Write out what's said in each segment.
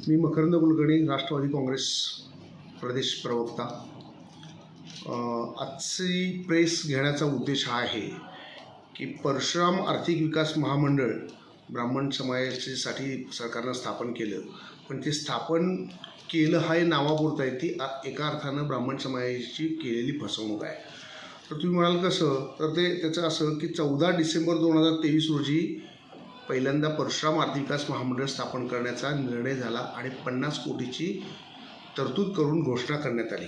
मी मकरंद कुलकर्णी, राष्ट्रवादी काँग्रेस प्रदेश प्रवक्ता. आजची प्रेस घेण्याचा उद्देश हा आहे की परशुराम आर्थिक विकास महामंडळ ब्राह्मण समाजासाठी सरकारनं स्थापन केलं, पण ते स्थापन केलं हा नावापुरतं आहे. ती एका अर्थानं ब्राह्मण समाजाची केलेली फसवणूक आहे. तर तुम्ही म्हणाल कसं, तर त्याचं असं की 14 डिसेंबर 2023 रोजी पहिल्यांदा परशुराम आर्थिक विकास महामंडळ स्थापन करण्याचा निर्णय झाला आणि 50 कोटीची तरतूद करून घोषणा करण्यात आली.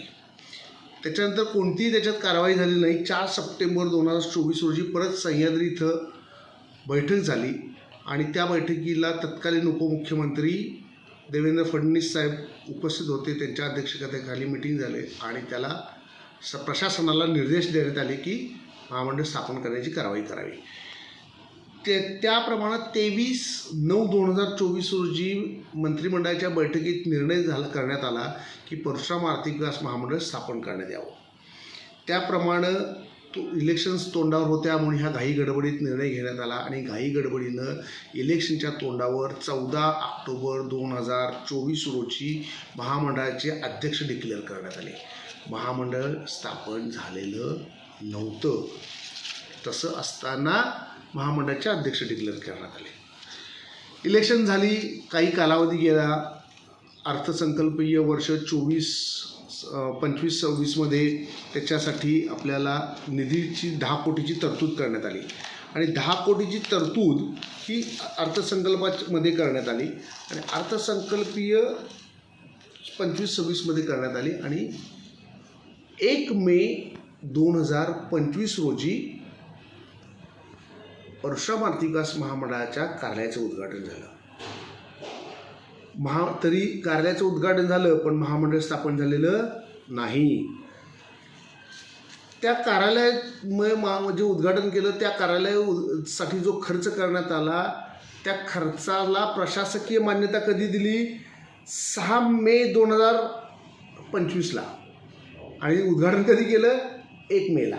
त्याच्यानंतर कोणतीही त्याच्यात कारवाई झाली नाही. 4 सप्टेंबर 2024 रोजी परत सह्याद्री इथं बैठक झाली आणि त्या बैठकीला तत्कालीन उपमुख्यमंत्री देवेंद्र फडणवीस साहेब उपस्थित होते. त्यांच्या अध्यक्षतेखाली मीटिंग झाली आणि त्याला प्रशासनाला निर्देश देण्यात आले की महामंडळ स्थापन करण्याची कारवाई करावी. त्याप्रमाणे 23/9/2024 रोजी मंत्रिमंडळाच्या बैठकीत निर्णय करण्यात आला की परशुराम आर्थिक विकास महामंडळ स्थापन करण्यात यावं. त्याप्रमाणे इलेक्शन्स तोंडावर होत्यामुळे ह्या घाई गडबडीत निर्णय घेण्यात आला आणि घाई गडबडीनं इलेक्शनच्या तोंडावर 14 ऑक्टोबर 2024 रोजी महामंडळाचे अध्यक्ष डिक्लेअर करण्यात आले. महामंडळ स्थापन झालेलं नव्हतं. तसं असताना महामंडळाचे अध्यक्ष डिक्लेअर करण्यात आले. इलेक्शन झाली, काही कालावधी गेला. अर्थसंकल्पीय वर्ष 25-26 त्याच्यासाठी आपल्याला निधीची 10 कोटीची तरतूद करण्यात आली आणि 10 कोटीची तरतूद ही अर्थसंकल्पामध्ये करण्यात आली आणि अर्थसंकल्पीय 25-26 करण्यात आली आणि 1 मे 2025 रोजी परशुराम आर्थिक विकास महामंडळाच्या कार्यालयाचं उद्घाटन झालं. तरी कार्यालयाचं उद्घाटन झालं पण महामंडळ स्थापन झालेलं नाही. त्या कार्यालयात जे उद्घाटन केलं त्या कार्यालयासाठी जो खर्च करण्यात आला त्या खर्चाला प्रशासकीय मान्यता कधी दिली? 6 मे 2025 आणि उद्घाटन कधी केलं? 1 मेला.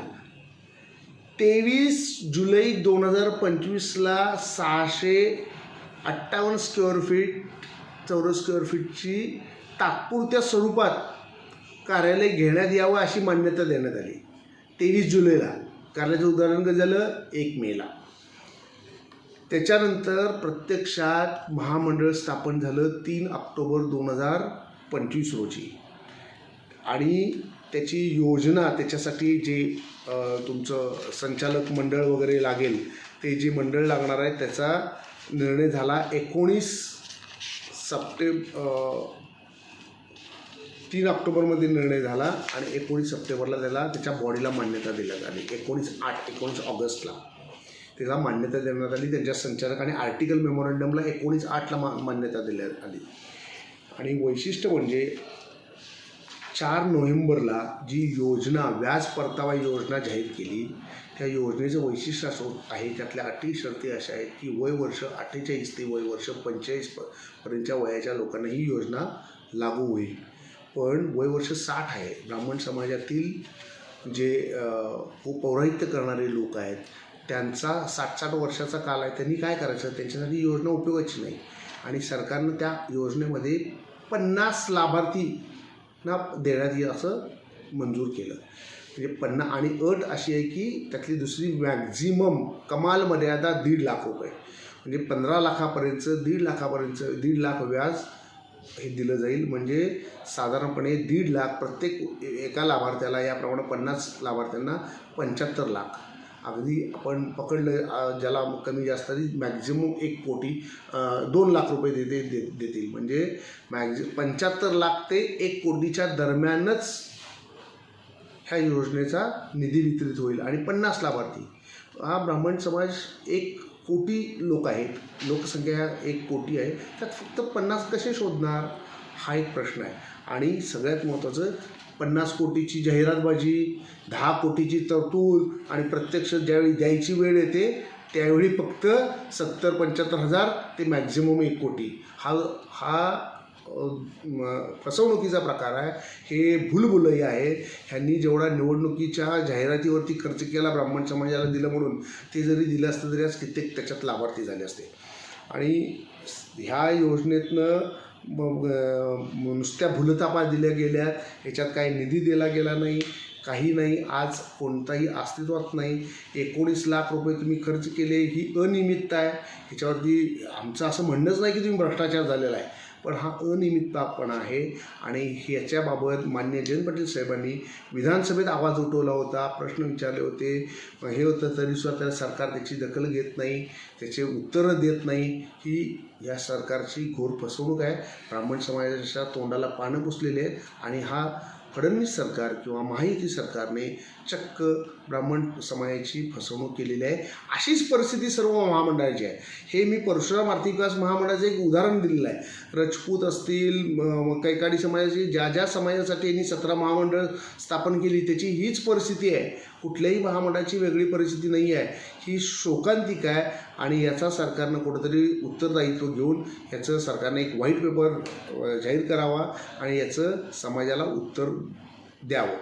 23 जुलै 2025 658 चौरस स्क्वेअर फीटची तात्पुरत्या स्वरूपात कार्यालय घेण्यात यावं अशी मान्यता देण्यात आली. 23 जुलैला कार्यालयाचं उद्घाटन कधी झालं? 1 मेला. त्याच्यानंतर प्रत्यक्षात महामंडळ स्थापन झालं 3 ऑक्टोबर 2025 रोजी आणि त्याची योजना, त्याच्यासाठी जे तुमचं संचालक मंडळ वगैरे लागेल ते जे मंडळ लागणार आहे त्याचा निर्णय झाला 3 ऑक्टोबरमध्ये निर्णय झाला आणि 19 सप्टेंबरला त्याच्या बॉडीला मान्यता देण्यात आली. 19 ऑगस्टला त्याला मान्यता देण्यात आली त्यांच्या संचालक आणि आर्टिकल मेमोरंडमला 19/8ला मान्यता देण्यात आली. आणि वैशिष्ट्य म्हणजे 4 नोव्हेंबरला जी योजना व्याज परतावा योजना जाहीर केली त्या योजनेचं वैशिष्ट्य असं आहे, त्यातल्या अटी शर्ती अशा आहेत की वय वर्ष 48 ते वय वर्ष 45 पर्यंतच्या वयाच्या लोकांना ही योजना लागू होईल. पण वय वर्ष 60 आहे. ब्राह्मण समाजातील जे पौरोहित्य करणारे लोक आहेत त्यांचा 60 वर्षाचा काल आहे. त्यांनी काय करायचं? त्यांच्यासाठी योजना उपयोगाची नाही आणि सरकारनं त्या योजनेमध्ये 50 लाभार्थींना देण्यात येईल असं मंजूर केलं. म्हणजे 50 आणि अट अशी आहे की त्यातली दुसरी मॅक्झिमम कमाल मर्यादा 1.5 लाख रुपये, म्हणजे 15 लाखापर्यंत 1.5 लाखापर्यंत 1.5 लाख व्याज हे दिलं जाईल. म्हणजे साधारणपणे 1.5 लाख प्रत्येक एका लाभार्थ्याला, याप्रमाणे 50 लाभार्थ्यांना 75 लाख. अगदी आपण पकडलं ज्याला कमी जास्त मॅक्झिमम 1 कोटी 2 लाख रुपये देतील. म्हणजे 75 लाख ते 1 कोटीच्या दरम्यानच ह्या योजनेचा निधी वितरित होईल आणि 50 लाभार्थी. हा ब्राह्मण समाज 1 कोटी लोक आहेत, लोकसंख्या 1 कोटी आहे, त्यात फक्त 50 कसे शोधणार हा एक प्रश्न आहे. आणि सगळ्यात महत्त्वाचं 50 कोटीची जाहिरातबाजी, 10 कोटीची तरतूद आणि प्रत्यक्ष ज्यावेळी द्यायची वेळ येते त्यावेळी फक्त 70-75 हजार ते मॅक्झिमम 1 कोटी. हा फसवणुकीचा प्रकार आहे. हे भूलभुलई आहे. ह्यांनी जेवढा निवडणुकीच्या जाहिरातीवरती खर्च केला ब्राह्मण समाजाला दिलं म्हणून, ते जरी दिलं असतं तरी आज कित्येक त्याच्यात लाभार्थी झाले असते. आणि ह्या योजनेतनं नुसत्या भूलथापा दिल्या गेल्या, याच्यात काही निधी दिला गेला नाही, काही नाही. आज कोणताही अस्तित्वात नाही. 19 लाख रुपये तुम्ही खर्च केले, ही अनियमितता आहे. ह्याच्यावरती आमचं असं म्हणणंच नाही की तुम्ही भ्रष्टाचार झालेला आहे, पण हा अनियमिततापणा आहे. आणि ह्याच्याबाबत माननीय जयंत पाटील साहेबांनी विधानसभेत आवाज उठवला होता, प्रश्न विचारले होते, हे होतं तरीसुद्धा त्या सरकार त्याची दखल घेत नाही, त्याचे उत्तरं देत नाही. ही या सरकारची घोर फसवणूक आहे. ब्राह्मण समाजाच्या तोंडाला पानं पुसलेली आहेत आणि हा फडणवीस सरकार किंवा महायुती सरकारने चक्क ब्राह्मण समाजाची फसवणूक केलेली आहे. अशीच परिस्थिती सर्व महामंडळाची आहे. हे मी परशुराम आर्थिक विकास महामंडळाचं एक उदाहरण दिलेलं आहे. राजपूत असतील, कैकाडी समाजाची, ज्या ज्या समाजासाठी यांनी 17 महामंडळ स्थापन केली त्याची हीच परिस्थिती आहे. कुठल्याही महामंडळाची वेगळी परिस्थिती नाही आहे. ही शोकांतिक आहे आणि याचा सरकारनं कुठंतरी उत्तरदायित्व घेऊन याचं सरकारने एक व्हाईट पेपर जाहीर करावा आणि याचं समाजाला उत्तर द्यावं.